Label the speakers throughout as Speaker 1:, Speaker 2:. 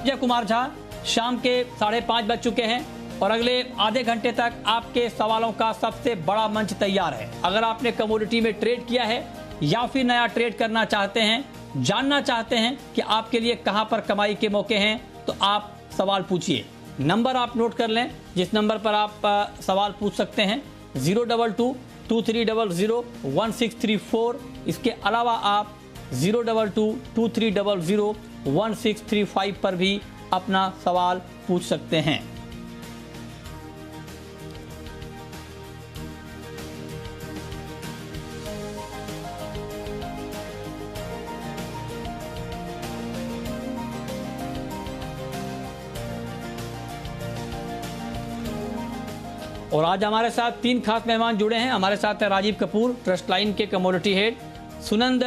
Speaker 1: अजय कुमार झा। शाम के 5:30 बज चुके हैं और अगले आधे घंटे तक आपके सवालों का सबसे बड़ा मंच तैयार है। अगर आपने कमोडिटी में ट्रेड किया है या फिर नया ट्रेड करना चाहते हैं, जानना चाहते हैं कि आपके लिए कहां पर कमाई के मौके हैं, तो आप सवाल पूछिए। नंबर आप नोट कर लें जिस नंबर पर आप सवाल पूछ सकते हैं, 022-2300-1634। इसके अलावा आप 022-2300-1635 पर भी अपना सवाल पूछ सकते हैं। और आज हमारे साथ 3 खास मेहमान जुड़े हैं। हमारे साथ है राजीव कपूर, ट्रस्ट लाइन के कमोडिटी हेड, सुनंद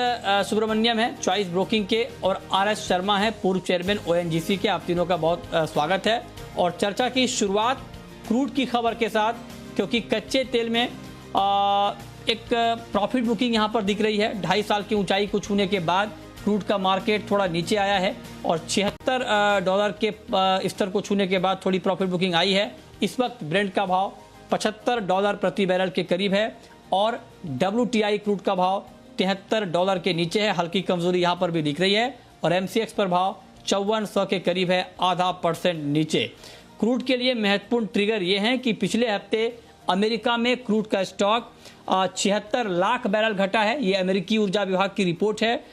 Speaker 1: सुब्रमण्यम है चॉइस ब्रोकिंग के, और RS शर्मा है पूर्व चेयरमैन ONGC के। आप तीनों का बहुत स्वागत है। और चर्चा की शुरुआत क्रूड की खबर के साथ, क्योंकि कच्चे तेल में एक प्रॉफिट बुकिंग यहाँ पर दिख रही है। 2.5 साल की ऊंचाई को छूने के बाद क्रूड का मार्केट थोड़ा नीचे आया है और $76 के स्तर को छूने के बाद थोड़ी प्रॉफिट बुकिंग आई है। इस वक्त ब्रेंट का भाव $75 प्रति बैरल के करीब है और WTI क्रूड का भाव $73 के नीचे है। हल्की कमजोरी यहां पर भी दिख रही है और MCX पर भाव 5400 के करीब है, 0.5% नीचे। क्रूड के लिए महत्वपूर्ण ट्रिगर ये है कि पिछले हफ्ते अमेरिका में क्रूड का स्टॉक 76 लाख बैरल घटा है। ये अमेरिकी ऊर्जा विभाग की रिपोर्ट है।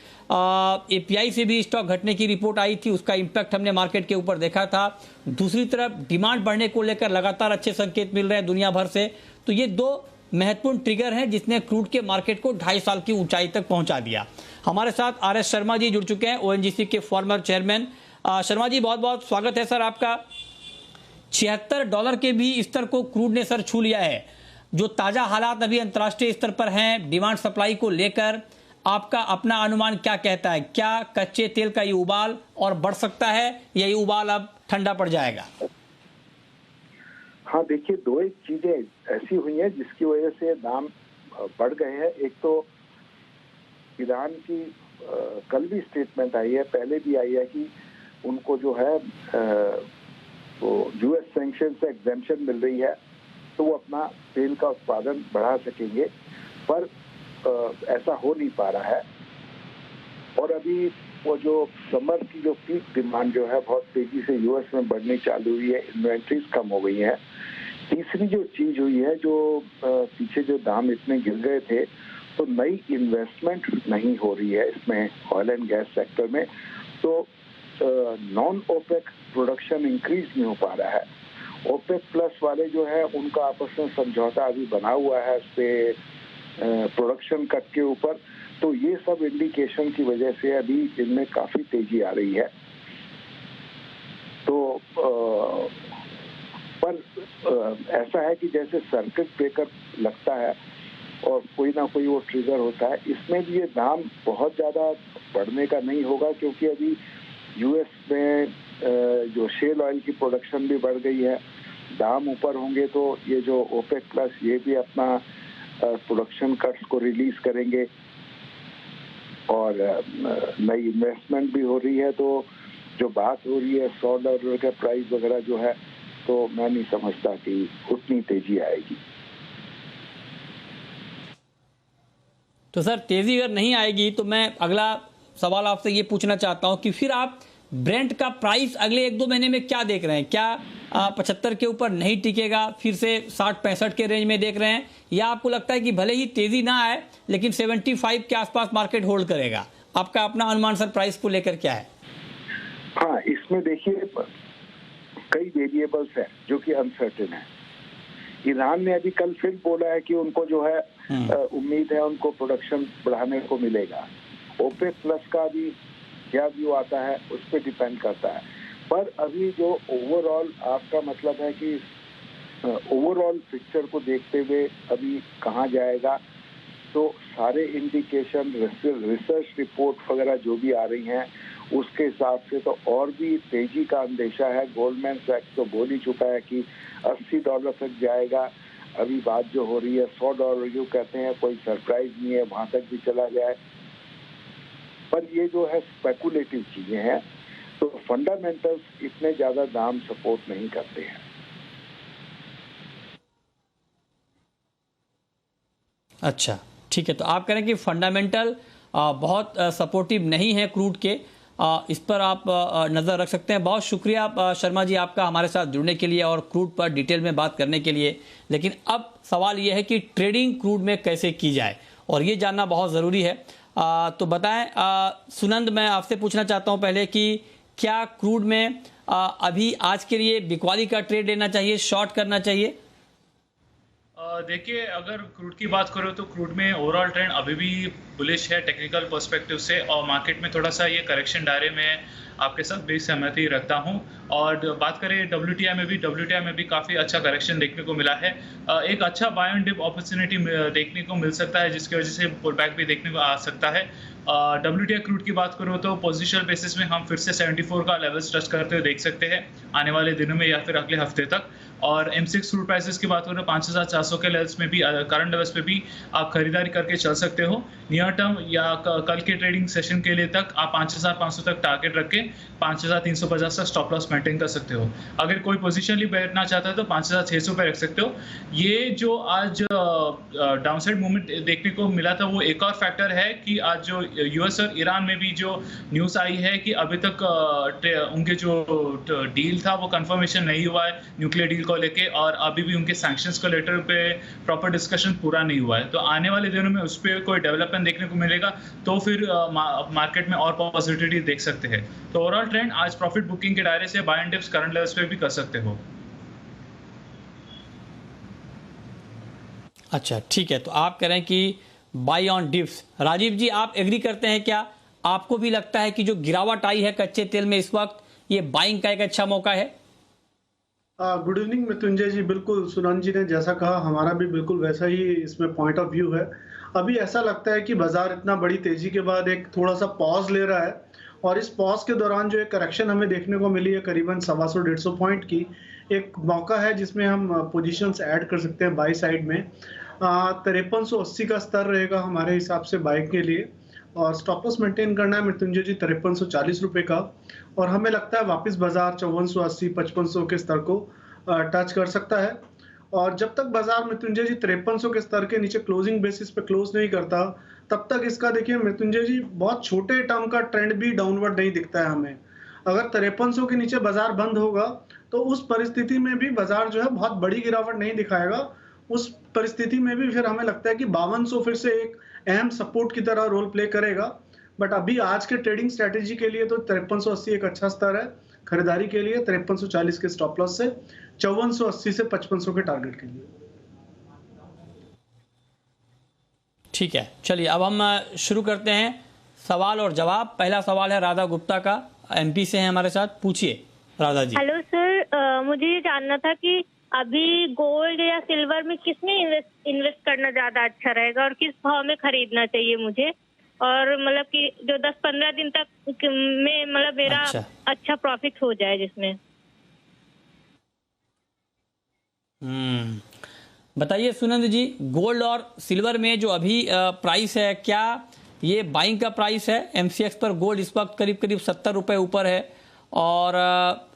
Speaker 1: API से भी स्टॉक घटने की रिपोर्ट आई थी, उसका इंपैक्ट हमने मार्केट के ऊपर देखा था। दूसरी तरफ डिमांड बढ़ने को लेकर लगातार अच्छे संकेत मिल रहे हैं दुनिया भर से। तो ये 2 महत्वपूर्ण ट्रिगर हैं जिसने क्रूड के मार्केट को 2.5 साल की ऊंचाई तक पहुंचा दिया। हमारे साथ RS शर्मा जी जुड़ चुके हैं, ONGC के फॉर्मर चेयरमैन। शर्मा जी, बहुत बहुत स्वागत है सर आपका। $76 के भी स्तर को क्रूड ने सर छू लिया है। जो ताजा हालात अभी अंतर्राष्ट्रीय स्तर पर हैं डिमांड सप्लाई को लेकर, आपका अपना अनुमान क्या कहता है? क्या कच्चे तेल का ये उबाल और बढ़ सकता है या ये उबाल अब ठंडा पड़ जाएगा?
Speaker 2: हाँ, देखिए, 2 एक चीजें ऐसी हुई हैं जिसकी वजह से दाम बढ़ गए हैं। एक तो ईरान की कल भी स्टेटमेंट आई है, पहले भी आई है कि उनको जो है वो US सैंक्शन से एग्जेम्पशन मिल रही है, तो वो अपना तेल का उत्पादन बढ़ा सकेंगे, पर ऐसा हो नहीं पा रहा है। और अभी वो जो समर की जो पीक डिमांड जो है बहुत तेजी से US में बढ़नी चालू हुई है, इन्वेंट्रीज कम हो गई हैं। तीसरी जो चीज हुई है, जो पीछे जो दाम इतने गिर गए थे, तो नई इन्वेस्टमेंट नहीं हो रही है इसमें, ऑयल एंड गैस सेक्टर में। तो नॉन ओपेक प्रोडक्शन इंक्रीज नहीं हो पा रहा है। ओपेक प्लस वाले जो है उनका आपस में समझौता अभी बना हुआ है इस पे प्रोडक्शन कट के ऊपर। तो ये सब इंडिकेशन की वजह से अभी इनमें काफी तेजी आ रही है। तो पर ऐसा है कि जैसे सर्किट ब्रेकर लगता है और कोई ना कोई वो ट्रिगर होता है, इसमें भी ये दाम बहुत ज्यादा बढ़ने का नहीं होगा, क्योंकि अभी US में जो शेल ऑयल की प्रोडक्शन भी बढ़ गई है। दाम ऊपर होंगे तो ये जो ओपेक प्लस ये भी अपना प्रोडक्शन कट्स को रिलीज करेंगे और नई इन्वेस्टमेंट भी हो रही है। तो जो बात हो रही है $100 का प्राइस वगैरह जो है, तो मैं नहीं समझता कि उतनी तेजी आएगी।
Speaker 1: तो सर, तेजी अगर नहीं आएगी तो मैं अगला सवाल आपसे ये पूछना चाहता हूं कि फिर आप ब्रेंट का प्राइस अगले 1-2 महीने में क्या देख रहे हैं? क्या 75 के ऊपर नहीं टिकेगा, फिर से 60-65 के रेंज में देख रहे हैं, या आपको लगता है कि भले ही तेजी ना आए लेकिन 75 के आसपास मार्केट होल्ड करेगा? आपका अपना अनुमान सर प्राइस को लेकर क्या है?
Speaker 2: हाँ, इसमें देखिए कई वेरिएबल्स हैं जो कि अनसर्टेन है। ईरान ने अभी कल फिर बोला है कि उनको जो है उम्मीद है उनको प्रोडक्शन बढ़ाने को मिलेगा। ओपेक प्लस का भी क्या व्यू आता है उस पर डिपेंड करता है। पर अभी जो ओवरऑल आपका मतलब है कि ओवरऑल पिक्चर को देखते हुए अभी कहाँ जाएगा, तो सारे इंडिकेशन, रिसर्च रिपोर्ट वगैरह जो भी आ रही हैं उसके हिसाब से तो और भी तेजी का अंदेशा है। गोल्डमैन सैक्स तो बोल ही चुका है कि $80 तक जाएगा। अभी बात जो हो रही है $100 जो कहते हैं, कोई सरप्राइज नहीं है, वहां तक भी चला जाए। पर ये जो है स्पेकुलेटिव चीजें हैं, तो फंडामेंटल्स इतने ज्यादा दाम सपोर्ट नहीं करते हैं।
Speaker 1: अच्छा, ठीक है। तो आप कह रहे हैं कि फंडामेंटल बहुत सपोर्टिव नहीं है क्रूड के, इस पर आप नज़र रख सकते हैं। बहुत शुक्रिया शर्मा जी आपका हमारे साथ जुड़ने के लिए और क्रूड पर डिटेल में बात करने के लिए। लेकिन अब सवाल यह है कि ट्रेडिंग क्रूड में कैसे की जाए, और ये जानना बहुत ज़रूरी है। तो बताएं सुनंद, मैं आपसे पूछना चाहता हूं पहले कि क्या क्रूड में अभी आज के लिए बिकवाली का ट्रेड लेना चाहिए, शॉर्ट करना चाहिए?
Speaker 3: देखिए, अगर क्रूड की बात करो तो क्रूड में ओवरऑल ट्रेंड अभी भी बुलिश है टेक्निकल पर्सपेक्टिव से, और मार्केट में थोड़ा सा ये करेक्शन दायरे में आपके साथ भी सहमति रखता हूं। और बात करें WTI में भी काफ़ी अच्छा करेक्शन देखने को मिला है। एक अच्छा बाय एंड डिप अपॉर्चुनिटी देखने को मिल सकता है, जिसकी वजह से पुल बैक भी देखने को आ सकता है। WTI क्रूड की बात करो तो पोजिशनल बेसिस में हम फिर से 74 का लेवल्स टच करते हुए देख सकते हैं आने वाले दिनों में या फिर अगले हफ्ते तक। और M6 क्रूड प्राइसेस की बात करें 5400 के लेवल्स में भी, करंट लेवल्स पे भी आप खरीदारी करके चल सकते हो। नियर टर्म या कल के ट्रेडिंग सेशन के लिए तक आप 5500 तक टारगेट रख के 5350 तक स्टॉप लॉस मेंटेन कर सकते हो। अगर कोई पोजीशनली बैठना चाहता है तो 5600 पे रख सकते हो। ये जो आज डाउनसाइड मूवमेंट देखने को मिला था, वो एक और फैक्टर है कि आज जो यूएस और ईरान में भी जो न्यूज़ आई है कि अभी तक उनके जो डील था वो कंफर्मेशन नहीं हुआ है न्यूक्लियर डील को लेके, और अभी भी उनके सैंक्शंस को लेटर पे प्रॉपर डिस्कशन पूरा नहीं हुआ है। तो आने वाले दिनों में उस पर कोई डेवलपमेंट देखने को मिलेगा तो फिर मार्केट में और पॉजिटिविटी देख सकते हैं। तो ओवरऑल ट्रेंड आज प्रॉफिट बुकिंग के दायरे से buy and dips current levels पे भी कर सकते हो।
Speaker 1: अच्छा, ठीक है। तो आप कह रहे हैं कि बाय ऑन डिप्स। राजीव जी, आप एग्री करते हैं क्या? आपको भी लगता है कि जो गिरावट आई है कच्चे तेल में इस वक्त, ये बाइंग का एक अच्छा मौका है?
Speaker 4: गुड इवनिंग मृत्युंजय जी। बिल्कुल सुनंद जी ने जैसा कहा, हमारा भी बिल्कुल वैसा ही इसमें पॉइंट ऑफ व्यू है। अभी ऐसा लगता है कि बाजार इतना बड़ी तेजी के बाद एक थोड़ा सा पॉज ले रहा है, और इस पॉज के दौरान जो एक करेक्शन हमें देखने को मिली है करीबन 125-150 पॉइंट की, एक मौका है जिसमें हम पोजीशंस ऐड कर सकते हैं बाई साइड में। 5380 का स्तर रहेगा हमारे हिसाब से बाय के लिए, और स्टॉप लॉस मेंटेन करना है मृत्युंजय जी 5340 रुपए का। और हमें लगता है वापस बाजार 5480-5500 के स्तर को टच कर सकता है। और जब तक बाजार मृत्युंजय जी 5300 के स्तर के नीचे क्लोजिंग बेसिस पे क्लोज नहीं करता, तब तक इसका देखिए मृत्युंजय जी बहुत छोटे टर्म का ट्रेंड भी डाउनवर्ड नहीं दिखता है हमें। अगर 5300 के नीचे बाजार बंद होगा तो उस परिस्थिति में भी बाजार जो है बहुत बड़ी गिरावट नहीं दिखाएगा। उस परिस्थिति में भी फिर हमें लगता है कि 5200 फिर से एक अहम सपोर्ट की तरह रोल प्ले करेगा। बट अभी आज के ट्रेडिंग स्ट्रेटेजी के लिए तो 5380 एक अच्छा स्तर है खरीदारी के लिए, 5340 के स्टॉप लॉस से, 5480 से 5500 के टारगेट के लिए।
Speaker 1: ठीक है, चलिए अब हम शुरू करते हैं सवाल और जवाब। पहला सवाल है राधा गुप्ता का, MP से हैं हमारे साथ। पूछिए राधा जी।
Speaker 5: हेलो सर, मुझे ये जानना था कि अभी गोल्ड या सिल्वर में किसमें इन्वेस्ट करना ज्यादा अच्छा रहेगा और किस भाव में खरीदना चाहिए मुझे, और मतलब कि जो 10-15 दिन तक में मतलब मेरा अच्छा प्रॉफिट हो जाए जिसमें।
Speaker 1: बताइए सुनंद जी, गोल्ड और सिल्वर में जो अभी प्राइस है, क्या ये बाइंग का प्राइस है? MCX पर गोल्ड इस वक्त करीब करीब 70 रुपए ऊपर है, और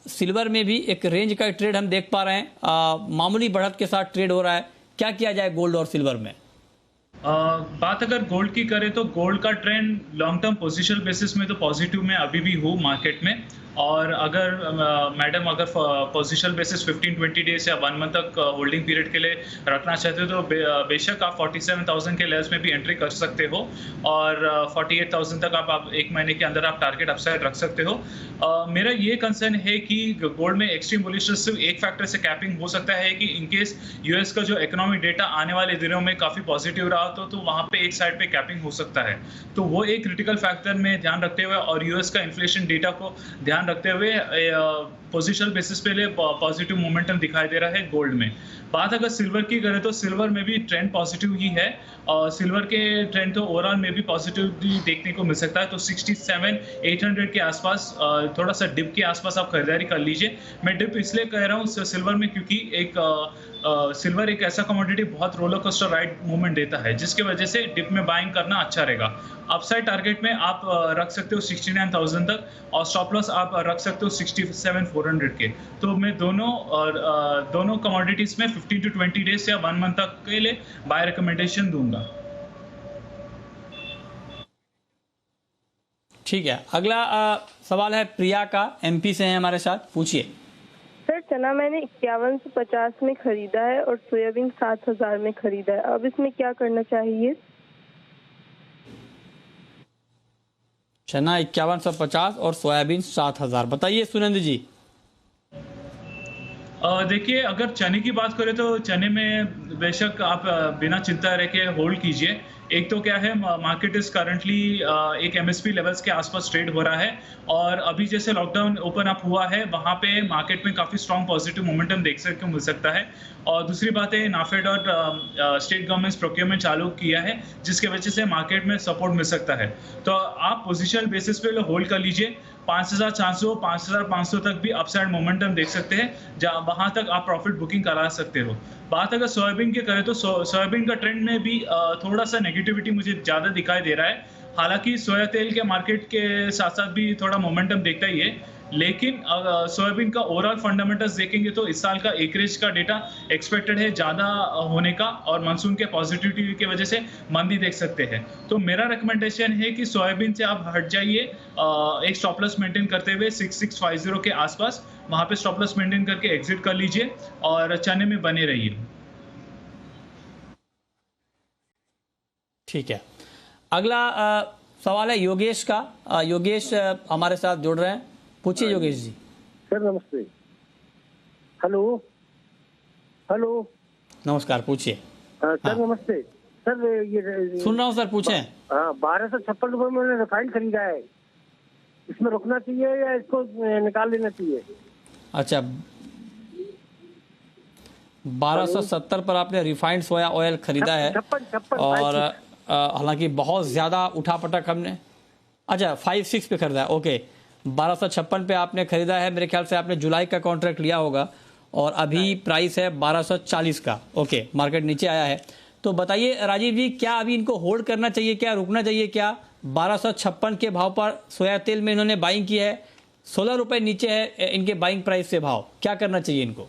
Speaker 1: सिल्वर में भी एक रेंज का ट्रेड हम देख पा रहे हैं, मामूली बढ़त के साथ ट्रेड हो रहा है। क्या किया जाए गोल्ड और सिल्वर में?
Speaker 3: बात अगर गोल्ड की करें तो गोल्ड का trend long term positional basis में तो पॉजिटिव में अभी भी हो मार्केट में। और अगर मैडम अगर पोजिशनल बेसिस 15-20 डेज या 1 मंथ तक होल्डिंग पीरियड के लिए रखना चाहते हो तो बेशक आप 47,000 के लेवल्स में भी एंट्री कर सकते हो, और 48,000 तक आप एक महीने के अंदर आप टारगेट अपसाइड रख सकते हो। मेरा ये कंसर्न है कि गोल्ड में एक्सट्रीम बुलिशनेस सिर्फ एक फैक्टर से कैपिंग हो सकता है कि इनकेस यूएस का जो इकोनॉमिक डेटा आने वाले दिनों में काफ़ी पॉजिटिव रहा तो वहाँ पे एक साइड पे कैपिंग हो सकता है। तो वो एक क्रिटिकल फैक्टर में ध्यान रखते हुए और यूएस का इन्फ्लेशन डेटा को ध्यान रखते हुए पोजिशनल बेसिस पे पॉजिटिव मोमेंटम दिखाई दे रहा है गोल्ड में। बात अगर सिल्वर की करें तो सिल्वर में भी ट्रेंड पॉजिटिव ही है और सिल्वर के ट्रेंड तो ओवरऑल में भी पॉजिटिव देखने को मिल सकता है। तो 67,800 के आसपास थोड़ा सा डिप के आसपास आप खरीदारी कर लीजिए। मैं डिप इसलिए कह रहा हूँ सिल्वर में क्योंकि सिल्वर एक ऐसा कमोडिटी बहुत रोलर कोस्टर राइड मूवमेंट देता है, जिसकी वजह से डिप में बाइंग करना अच्छा रहेगा। अपसाइड टारगेट में आप रख सकते हो 69,000 तक और स्टॉप लॉस आप रख सकते हो 67,400 के। तो मैं दोनों कमोडिटीज में 15 to 20 डेज या 1 मंथ तक के लिए बाय रिकमेंडेशन दूंगा।
Speaker 1: ठीक है, अगला सवाल है प्रिया का, एमपी से हैं हमारे साथ, पूछिए।
Speaker 6: सर, चना मैंने 5150 में खरीदा है और सोयाबीन 7000 में खरीदा है, अब इसमें क्या करना चाहिए?
Speaker 1: चना 5150 और सोयाबीन 7000, बताइए सुनंद जी।
Speaker 3: देखिए, अगर चने की बात करें तो चने में बेशक आप बिना चिंता रह के होल्ड कीजिए। एक तो क्या है, मार्केट इज करंटली एक एमएसपी लेवल्स के आसपास ट्रेड हो रहा है और अभी जैसे लॉकडाउन ओपन अप हुआ है वहाँ पे मार्केट में काफ़ी स्ट्रॉन्ग पॉजिटिव मोमेंटम देख सकते मिल सकता है। और दूसरी बात है, नाफेड और स्टेट गवर्नमेंट्स प्रोक्योरमेंट चालू किया है जिसके वजह से मार्केट में सपोर्ट मिल सकता है। तो आप पोजिशनल बेसिस पे होल्ड कर लीजिए। 5,400 5,500 तक भी अपसाइड मोमेंटम देख सकते हैं, जहाँ वहाँ तक आप प्रॉफिट बुकिंग करा सकते हो। बात अगर सोयाबीन की करें तो सोयाबीन का ट्रेंड में भी थोड़ा सा नेगेटिविटी मुझे ज़्यादा दिखाई दे रहा है। हालांकि सोया तेल के मार्केट के साथ साथ भी थोड़ा मोमेंटम देखता ही है, लेकिन सोयाबीन का ओवरऑल फंडामेंटल्स देखेंगे तो इस साल का एकरेज का डेटा एक्सपेक्टेड है ज़्यादा होने का और मानसून के पॉजिटिविटी की वजह से मंदी देख सकते हैं। तो मेरा रिकमेंडेशन है कि सोयाबीन से आप हट जाइए, एक स्टॉप लॉस मेंटेन करते हुए 6650 के आसपास वहाँ पे स्टॉप लॉस मेंटेन करके एग्जिट कर लीजिए और चने में बने रहिए।
Speaker 1: ठीक है, अगला सवाल है योगेश का। योगेश हमारे साथ जुड़ रहे हैं, पूछिए योगेश जी।
Speaker 7: सर नमस्ते। हेलो हेलो
Speaker 1: नमस्कार, पूछिए।
Speaker 7: सर
Speaker 1: हाँ।
Speaker 7: नमस्ते सर, ये
Speaker 1: सुन रहा हूँ सर, पूछें।
Speaker 7: हाँ, 1256 रुपए में मैंने रिफाइंड खरीदा है, इसमें रुकना चाहिए या इसको निकाल लेना चाहिए?
Speaker 1: अच्छा, 1270 पर आपने रिफाइंड सोया ऑयल खरीदा है
Speaker 7: 56
Speaker 1: और हालांकि बहुत ज़्यादा उठापटक हमने, अच्छा 56 पे खरीदा है, ओके। 1256 पे आपने खरीदा है, मेरे ख्याल से आपने जुलाई का कॉन्ट्रैक्ट लिया होगा और अभी प्राइस है 1240 का, ओके। मार्केट नीचे आया है, तो बताइए राजीव जी, क्या अभी इनको होल्ड करना चाहिए, क्या रुकना चाहिए? क्या 1256 के भाव पर सोया तेल में इन्होंने बाइंग की है, 16 रुपए नीचे है इनके बाइंग प्राइस से भाव, क्या करना चाहिए इनको?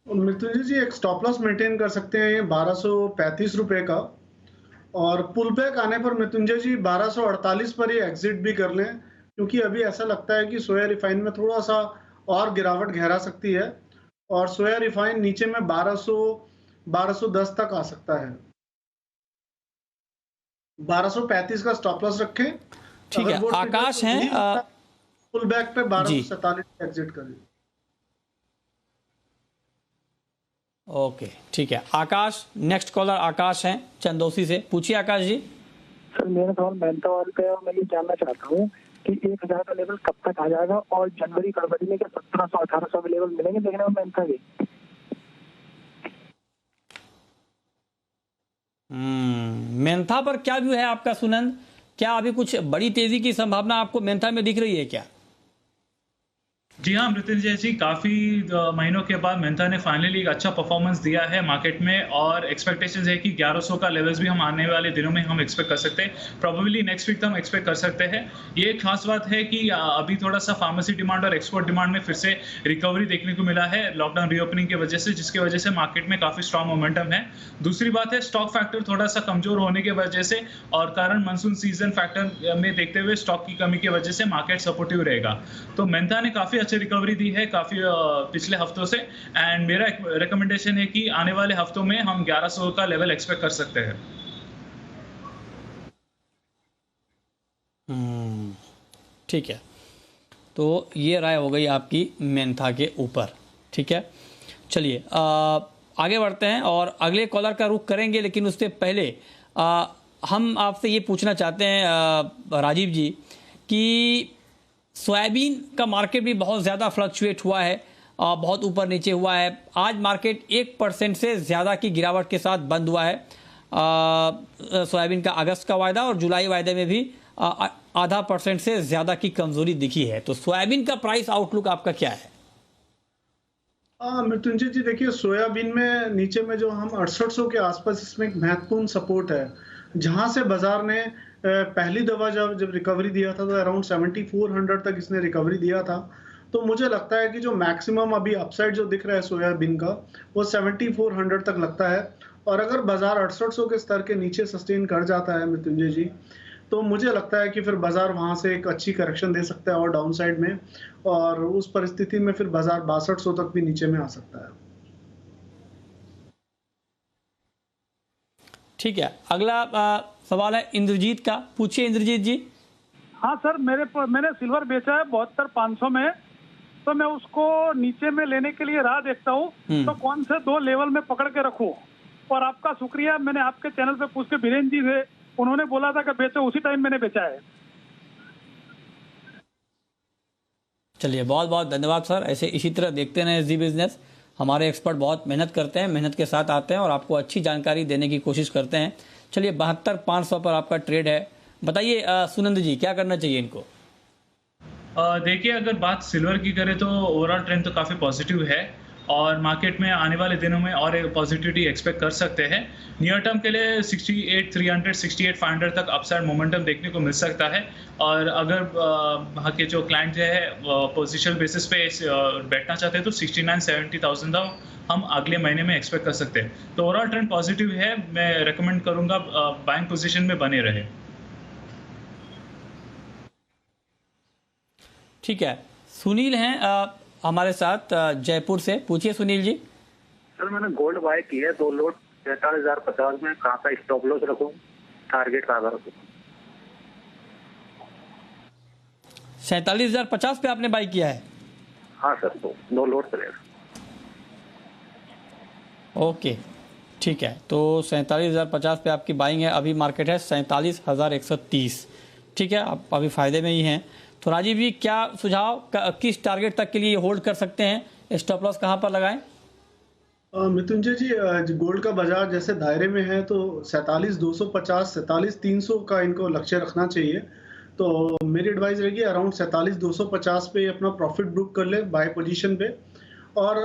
Speaker 4: मृत्युंजय जी, एक स्टॉप लॉस मेंटेन कर सकते हैं 1235 रुपए का, और पुल बैक आने पर मृत्युंजय जी 1248 पर ही एग्जिट भी कर लें, क्योंकि अभी ऐसा लगता है कि सोया रिफाइन में थोड़ा सा और गिरावट गहरा सकती है और सोया रिफाइन नीचे में 1210 तक आ सकता है। 1235 का स्टॉप लॉस रखें।
Speaker 1: ठीक है, आकाश हैं,
Speaker 4: पुल बैक पे 1247 एग्जिट करें।
Speaker 1: ओके, ठीक है आकाश। नेक्स्ट कॉलर आकाश हैं चंदौसी से, पूछिए आकाश जी।
Speaker 8: सर मेरा सवाल मेहनता वाले पे है और मैं ये जानना चाहता हूँ कि 1000 का लेवल कब तक आ जाएगा और जनवरी फरवरी में क्या 1700 1800 के लेवल मिलेंगे देखने में मेहनता के?
Speaker 1: मेंथा पर क्या व्यू है आपका सुनंद? क्या अभी कुछ बड़ी तेजी की संभावना आपको मेंथा में दिख रही है क्या?
Speaker 3: जी हाँ मृत्युंजय जी, काफ़ी महीनों के बाद मेंथा ने फाइनली एक अच्छा परफॉर्मेंस दिया है मार्केट में और एक्सपेक्टेशंस है कि 1100 का लेवल्स भी हम आने वाले दिनों में हम एक्सपेक्ट कर सकते हैं। प्रोबेबली नेक्स्ट वीक तक हम एक्सपेक्ट कर सकते हैं। ये एक खास बात है कि अभी थोड़ा सा फार्मेसी डिमांड और एक्सपोर्ट डिमांड में फिर से रिकवरी देखने को मिला है लॉकडाउन रीओपनिंग की वजह से, जिसकी वजह से मार्केट में काफ़ी स्ट्रॉन्ग मोमेंटम है। दूसरी बात है, स्टॉक फैक्टर थोड़ा सा कमजोर होने की वजह से और कारण मानसून सीजन फैक्टर में देखते हुए स्टॉक की कमी की वजह से मार्केट सपोर्टिव रहेगा। तो मेंथा ने काफ़ी अच्छी रिकवरी दी है काफी पिछले हफ्तों से एंड मेरा रिकमेंडेशन है कि आने वाले हफ्तों में हम 1100 का लेवल एक्सपेक्ट कर सकते हैं।
Speaker 1: ठीक है, तो ये राय हो गई आपकी मेंथा के ऊपर। ठीक है, चलिए आगे बढ़ते हैं और अगले कॉलर का रुख करेंगे, लेकिन उससे पहले हम आपसे ये पूछना चाहते हैं राजीव जी कि सोयाबीन का मार्केट भी बहुत ज़्यादा फ्लक्चुएट हुआ है, बहुत ऊपर नीचे हुआ है। आज मार्केट 1% से ज़्यादा की गिरावट के साथ बंद हुआ है। सोयाबीन का अगस्त का वायदा और जुलाई वायदे में भी 0.5% से ज़्यादा की कमजोरी दिखी है। तो सोयाबीन का प्राइस आउटलुक आपका क्या है?
Speaker 4: मृत्युंजय जी देखिए, सोयाबीन में नीचे में जो हम 6800 के आसपास इसमें एक महत्वपूर्ण सपोर्ट है, जहां से बाजार ने पहली दफा जब रिकवरी दिया था तो अराउंड 7400 तक इसने रिकवरी दिया था। तो मुझे लगता है कि जो मैक्सिमम अभी अपसाइड जो दिख रहा है सोयाबीन का वो 7400 तक लगता है। और अगर बाजार 6800 के स्तर के नीचे सस्टेन कर जाता है मृत्युंजय जी, तो मुझे लगता है कि फिर बाजार वहां से एक अच्छी करेक्शन दे सकता है और डाउन साइड में, और उस परिस्थिति में फिर बाजार 6200 तक भी नीचे में आ सकता है।
Speaker 1: ठीक है, अगला सवाल है इंद्रजीत का। पूछिए इंद्रजीत जी।
Speaker 9: हाँ सर, मैंने सिल्वर बेचा है 72,500 में, तो मैं उसको नीचे में लेने के लिए राह देखता हूँ, तो कौन से 2 लेवल में पकड़ के रखूं? और आपका शुक्रिया, मैंने आपके चैनल पे पूछ के बीरेन जी से, उन्होंने बोला था कि बेचो, उसी टाइम मैंने बेचा है।
Speaker 1: चलिए, बहुत बहुत धन्यवाद सर। ऐसे इसी तरह देखते रहें जी बिजनेस। हमारे एक्सपर्ट बहुत मेहनत करते हैं, मेहनत के साथ आते हैं और आपको अच्छी जानकारी देने की कोशिश करते हैं। चलिए, 72,500 पर आपका ट्रेड है। बताइए सुनंद जी, क्या करना चाहिए इनको?
Speaker 3: देखिए, अगर बात सिल्वर की करें तो ओवरऑल ट्रेंड तो काफ़ी पॉजिटिव है और मार्केट में आने वाले दिनों में और एक पॉजिटिविटी एक्सपेक्ट कर सकते हैं। नियर टर्म के लिए 68,300 68,500 तक अपसाइड मोमेंटम देखने को मिल सकता है। और अगर वहाँ के जो क्लाइंट जो है पोजिशनल बेसिस पे बैठना चाहते हैं तो 69,70,000 हम अगले महीने में एक्सपेक्ट कर सकते हैं। तो ओवरऑल ट्रेंड पॉजिटिव है। मैं रिकमेंड करूँगा बाइंग पोजिशन में बने रहे।
Speaker 1: ठीक है, सुनील हैं हमारे साथ जयपुर से। पूछिए सुनील जी।
Speaker 8: सर, मैंने गोल्ड बाय किया है 2 लोट 43,050 में। कहाँ का स्टॉप लॉस रखूं, टारगेट कहाँ का रखूं?
Speaker 1: 47,050 पे आपने बाई किया है?
Speaker 8: हाँ सर, 2 लोट चलेगा।
Speaker 1: ओके, ठीक है। तो 47,050 पे आपकी बाइंग है। अभी मार्केट है 47,130। ठीक है, आप अभी फायदे में ही हैं। तो राजीव जी, क्या सुझाव, किस टारगेट तक के लिए होल्ड कर सकते हैं? स्टॉप लॉस कहां पर लगाएं?
Speaker 4: मृत्युंजय जी, गोल्ड का बाजार जैसे दायरे में है तो 47,250 47,300 का इनको लक्ष्य रखना चाहिए। तो मेरी एडवाइस रहेगी अराउंड 47,250 पे अपना प्रॉफिट बुक कर ले बाय पोजीशन पे। और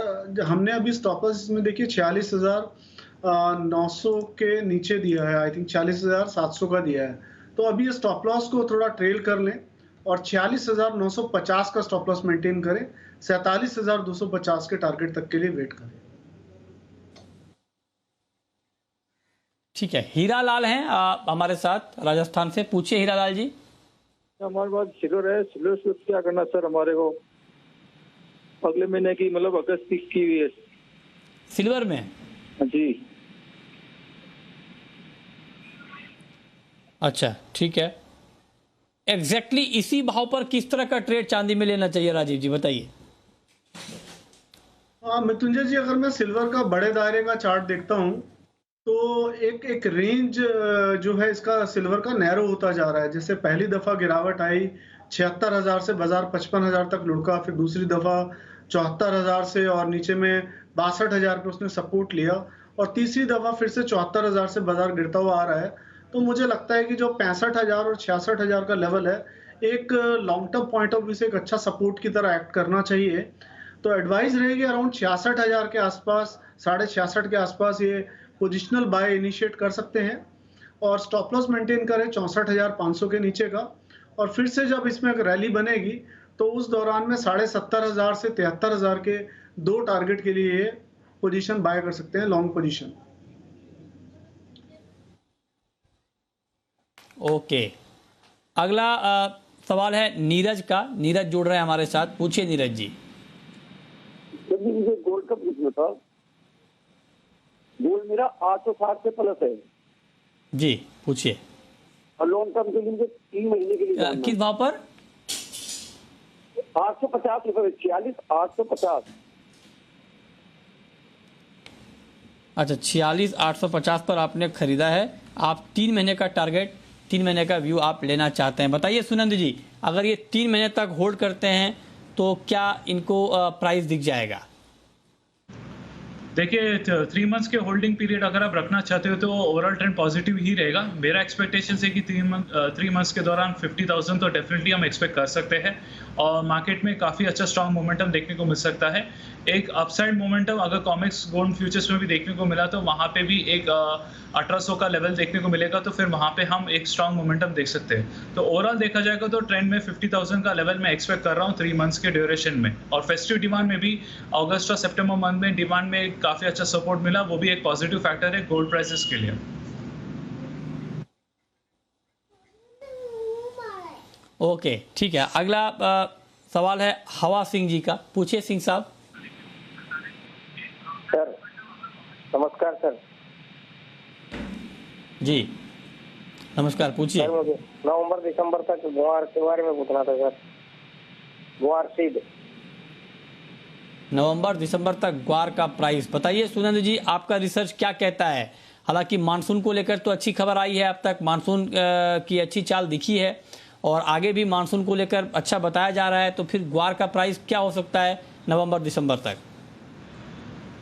Speaker 4: हमने अभी स्टॉप लॉस में देखिए 46,900 के नीचे दिया है, आई थिंक 46,700 का दिया है। तो अभी स्टॉप लॉस को थोड़ा ट्रेल कर लें और 46,950 का स्टॉप लॉस मेंटेन करें। 47,250 के टारगेट तक के लिए वेट करें।
Speaker 1: ठीक है, हीरा लाल हैं हमारे साथ राजस्थान से। पूछिए हीरा लाल जी।
Speaker 10: हमारे पास सिल्वर है, सिल्वर से क्या करना सर? हमारे को अगले महीने की मतलब अगस्त की हुई है
Speaker 1: सिल्वर में।
Speaker 10: जी।
Speaker 1: अच्छा, ठीक है। एग्जैक्टली इसी भाव पर किस तरह का ट्रेड चांदी में लेना चाहिए राजीव जी, बताइए।
Speaker 4: मृत्युंजय जी, अगर मैं सिल्वर का बड़े दायरे का चार्ट देखता हूं तो एक रेंज जो है इसका सिल्वर का नैरो होता जा रहा है। जैसे पहली दफा गिरावट आई 76,000 से बाजार 55,000 तक लुढ़का, फिर दूसरी दफा 74,000 से और नीचे में 62,000 पे उसने सपोर्ट लिया, और तीसरी दफा फिर से 74,000 से बाजार गिरता हुआ आ रहा है। तो मुझे लगता है कि जो 65,000 और 66,000 का लेवल है, एक long term point of view से एक अच्छा सपोर्ट की तरह एक्ट करना चाहिए। तो एडवाइस रहेगी अराउंड 66,000 के आसपास, 66.5 के आसपास ये पोजिशनल बाय इनिशिएट कर सकते हैं और स्टॉप लॉस मेंटेन करें 64,500 के नीचे का। और फिर से जब इसमें एक रैली बनेगी तो उस दौरान में 70,500 से 73,000 के 2 टारगेट के लिए पोजीशन बाय कर सकते हैं, लॉन्ग पोजीशन।
Speaker 1: ओके, अगला सवाल है नीरज का। नीरज जुड़ रहे हैं हमारे साथ। पूछिए नीरज जी।
Speaker 10: मुझे गोल्ड का पूछना था। गोल्ड मेरा 860 से प्लस है
Speaker 1: जी, पूछिए।
Speaker 10: और लॉन्ग टर्म के लिए मुझे 3 महीने के लिए
Speaker 1: किस भाव पर?
Speaker 10: 850 रुपए, 46,850।
Speaker 1: अच्छा, 46,850 पर आपने खरीदा है। आप 3 महीने का टारगेट, 3 महीने का व्यू आप लेना चाहते हैं। बताइए सुनंद जी, अगर ये 3 महीने तक होल्ड करते हैं तो क्या इनको प्राइस दिख जाएगा?
Speaker 3: देखिए 3 मंथ्स के होल्डिंग पीरियड अगर आप रखना चाहते हो तो ओवरऑल ट्रेंड पॉजिटिव ही रहेगा। मेरा एक्सपेक्टेशन है कि 3 मंथ्स के दौरान 50,000 तो डेफिनेटली हम एक्सपेक्ट कर सकते हैं और मार्केट में काफ़ी अच्छा स्ट्रॉन्ग मोमेंटम देखने को मिल सकता है। एक अपसाइड मोमेंटम अगर कॉमेक्स गोल्ड फ्यूचर्स में भी देखने को मिला तो वहाँ पे भी एक 1800 का लेवल देखने को मिलेगा, तो फिर वहाँ पे हम एक स्ट्रॉन्ग मोमेंटम देख सकते हैं। तो ओवरऑल देखा जाएगा तो ट्रेंड में 50,000 का लेवल मैं एक्सपेक्ट कर रहा हूँ 3 मंथ्स के ड्यूरेशन में। और फेस्टिव डिमांड में भी अगस्त और सितंबर मंथ में डिमांड में काफ़ी अच्छा सपोर्ट मिला, वो भी एक पॉजिटिव फैक्टर है गोल्ड प्राइसेस के लिए।
Speaker 1: ओके, ठीक है। अगला सवाल है हवा सिंह जी का। पूछिए सिंह साहब।
Speaker 11: सर नमस्कार सर।
Speaker 1: जी नमस्कार, पूछिए।
Speaker 11: सर मुझे नवंबर दिसंबर तक गुआर के बारे में पूछना था सर। गुआर सीड
Speaker 1: नवंबर दिसंबर तक ग्वार का प्राइस बताइए। सुनंद जी, आपका रिसर्च क्या कहता है? हालांकि मानसून को लेकर तो अच्छी खबर आई है, अब तक मानसून की अच्छी चाल दिखी है और आगे भी मानसून को लेकर अच्छा बताया जा रहा है, तो फिर ग्वार का प्राइस क्या हो सकता है नवंबर दिसंबर तक?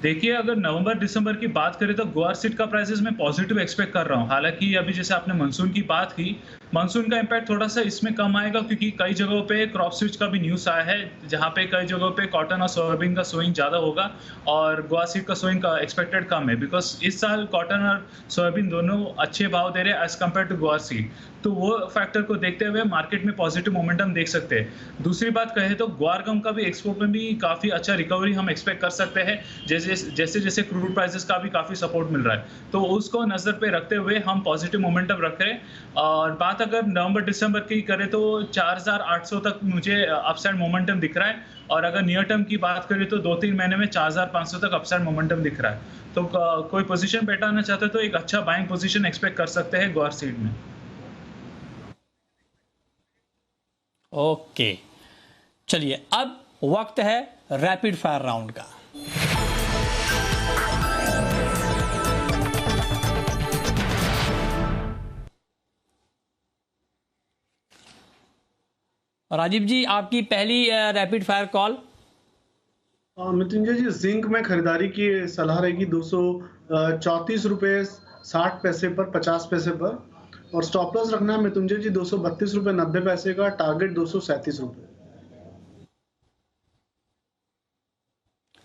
Speaker 3: देखिए अगर नवंबर दिसंबर की बात करें तो गुआर सीड का प्राइसेस मैं पॉजिटिव एक्सपेक्ट कर रहा हूँ। हालांकि अभी जैसे आपने मानसून की बात की, मानसून का इम्पैक्ट थोड़ा सा इसमें कम आएगा क्योंकि कई जगहों पे क्रॉप स्विच का भी न्यूज़ आया है, जहाँ पे कई जगहों पे कॉटन और सोयाबीन का सोइंग ज़्यादा होगा और गुआर सीड का सोइंग का एक्सपेक्टेड कम है। बिकॉज इस साल कॉटन और सोयाबीन दोनों अच्छे भाव दे रहे हैं एज कम्पेयर टू गुआर सीड, तो वो फैक्टर को देखते हुए मार्केट में पॉजिटिव मोमेंटम देख सकते हैं। दूसरी बात कहें तो ग्वार गम का भी एक्सपोर्ट में भी काफ़ी अच्छा रिकवरी हम एक्सपेक्ट कर सकते हैं, जैसे जैसे क्रूड प्राइसेस का भी काफ़ी सपोर्ट मिल रहा है, तो उसको नज़र पे रखते हुए हम पॉजिटिव मोमेंटम रख रहे हैं। और बात अगर नवंबर दिसंबर की करें तो 4,800 तक मुझे अपसाइड मोमेंटम दिख रहा है और अगर नियर टर्म की बात करें तो 2-3 महीने में 4,500 तक अपसाइड मोमेंटम दिख रहा है। तो कोई पोजीशन बैठाना चाहते तो एक अच्छा बाइंग पोजीशन एक्सपेक्ट कर सकते हैं ग्वार सीड में।
Speaker 1: ओके, चलिए अब वक्त है रैपिड फायर राउंड का। राजीव जी, आपकी पहली रैपिड फायर कॉल।
Speaker 4: मृत्युंजय जी, जिंक में खरीदारी की सलाह रहेगी 234 रुपये 60 पैसे पर 50 पैसे पर, और स्टॉप लॉस रखना है मृत्युंजय जी 232 रुपये 90 पैसे का, टारगेट 237 रुपये।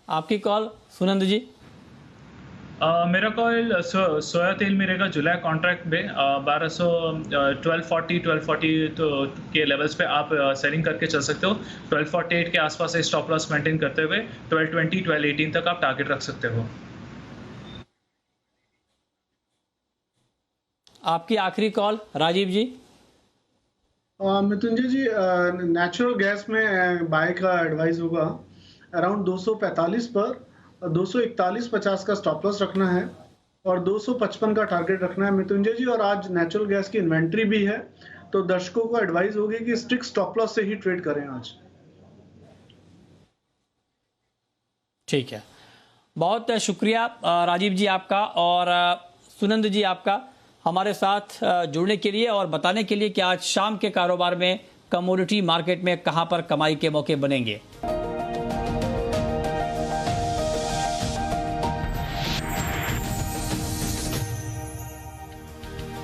Speaker 1: आपकी कॉल सुनंद जी।
Speaker 3: मेरा कॉल सोया तेल में रहेगा जुलाई कॉन्ट्रैक्ट में 1240 तो के लेवल्स पे आप सेलिंग करके चल सकते हो। 1248 के आसपास से स्टॉप लॉस मेंटेन करते हुए 1220 1218 तक आप टारगेट रख सकते हो।
Speaker 1: आपकी आखिरी कॉल राजीव जी।
Speaker 4: मृत्युंजय जी, नेचुरल गैस में बाय का एडवाइस होगा अराउंड 245 पर, 241.50 का स्टॉप लॉस रखना है और 255 का टारगेट रखना है मृत्युंजय जी। और आज नेचुरल गैस की इन्वेंट्री भी है, तो दर्शकों को एडवाइस होगी कि स्ट्रिक्ट स्टॉप लॉस से ही ट्रेड करें आज।
Speaker 1: ठीक है, बहुत शुक्रिया राजीव जी आपका और सुनंद जी आपका हमारे साथ जुड़ने के लिए और बताने के लिए कि आज शाम के कारोबार में कमोडिटी मार्केट में कहां पर कमाई के मौके बनेंगे।